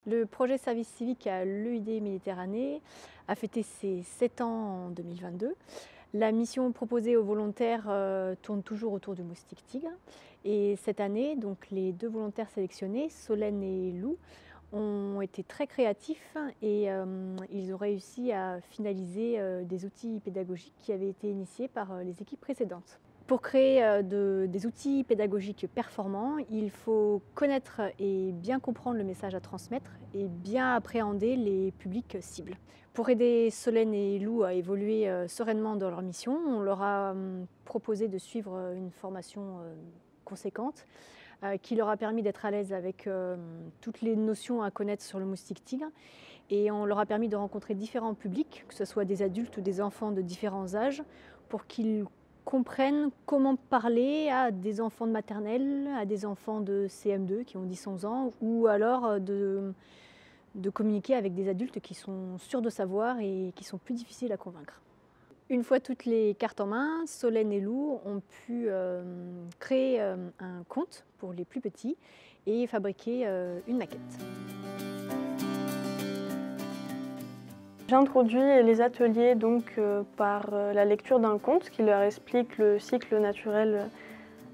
Le projet service civique à l'EUD Méditerranée a fêté ses 7 ans en 2022. La mission proposée aux volontaires tourne toujours autour du moustique tigre. Et cette année, donc, les 2 volontaires sélectionnés, Solène et Lou, ont été très créatifs et ils ont réussi à finaliser des outils pédagogiques qui avaient été initiés par les équipes précédentes. Pour créer des outils pédagogiques performants, il faut connaître et bien comprendre le message à transmettre et bien appréhender les publics cibles. Pour aider Solène et Lou à évoluer sereinement dans leur mission, on leur a proposé de suivre une formation conséquente qui leur a permis d'être à l'aise avec toutes les notions à connaître sur le moustique tigre. Et on leur a permis de rencontrer différents publics, que ce soit des adultes ou des enfants de différents âges, pour qu'ils comprennent comment parler à des enfants de maternelle, à des enfants de CM2 qui ont 10-11 ans, ou alors de communiquer avec des adultes qui sont sûrs de savoir et qui sont plus difficiles à convaincre. Une fois toutes les cartes en main, Solène et Lou ont pu créer un conte pour les plus petits et fabriquer une maquette. J'introduis les ateliers par la lecture d'un conte qui leur explique le cycle naturel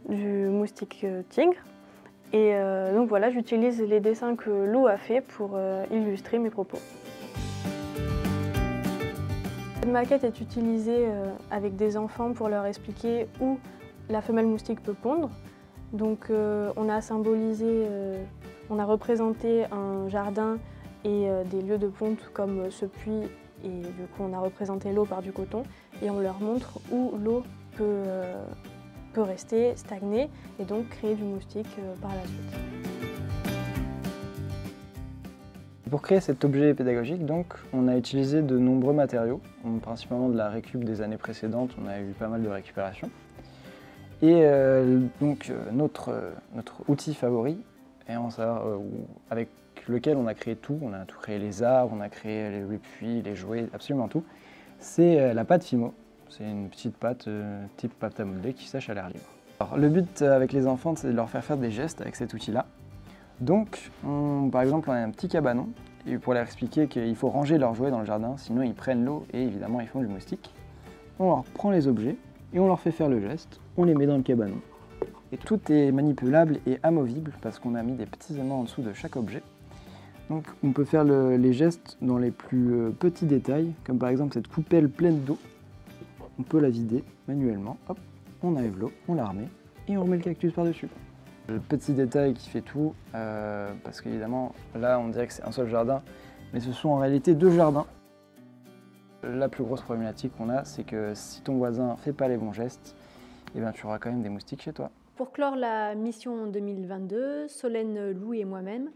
du moustique tigre. Et donc voilà, j'utilise les dessins que Lou a fait pour illustrer mes propos. Cette maquette est utilisée avec des enfants pour leur expliquer où la femelle moustique peut pondre. Donc on a symbolisé, on a représenté un jardin et des lieux de ponte comme ce puits, et du coup on a représenté l'eau par du coton et on leur montre où l'eau peut rester, stagner et donc créer du moustique par la suite. Pour créer cet objet pédagogique, donc, on a utilisé de nombreux matériaux, principalement de la récup des années précédentes, on a eu pas mal de récupération. Et notre outil favori, avec lequel on a créé tout, on a tout créé les arbres, on a créé les puits, les jouets, absolument tout, c'est la pâte Fimo. C'est une petite pâte type pâte à modeler qui sèche à l'air libre. Alors, le but avec les enfants, c'est de leur faire des gestes avec cet outil-là. Donc, par exemple, on a un petit cabanon, et pour leur expliquer qu'il faut ranger leurs jouets dans le jardin, sinon ils prennent l'eau et évidemment ils font du moustique. On leur prend les objets et on leur fait faire le geste, on les met dans le cabanon. Et tout est manipulable et amovible parce qu'on a mis des petits aimants en dessous de chaque objet. Donc on peut faire les gestes dans les plus petits détails, comme par exemple cette coupelle pleine d'eau. On peut la vider manuellement, hop, on enlève l'eau, on la remet et on remet le cactus par-dessus. Le petit détail qui fait tout, parce qu'évidemment, là on dirait que c'est un seul jardin, mais ce sont en réalité 2 jardins. La plus grosse problématique qu'on a, c'est que si ton voisin ne fait pas les bons gestes, eh bien, tu auras quand même des moustiques chez toi. Pour clore la mission 2022, Solène, Lou et moi-même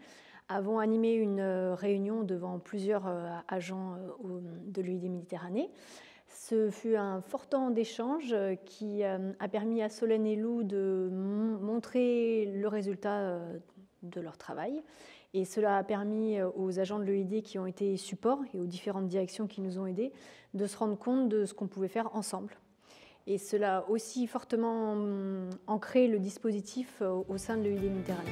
avons animé une réunion devant plusieurs agents de l'EUD Méditerranée. Ce fut un fort temps d'échange qui a permis à Solène et Lou de montrer le résultat de leur travail. Et cela a permis aux agents de l'EUD qui ont été supports et aux différentes directions qui nous ont aidés de se rendre compte de ce qu'on pouvait faire ensemble. Et cela a aussi fortement ancré le dispositif au sein de l'EUD Méditerranée.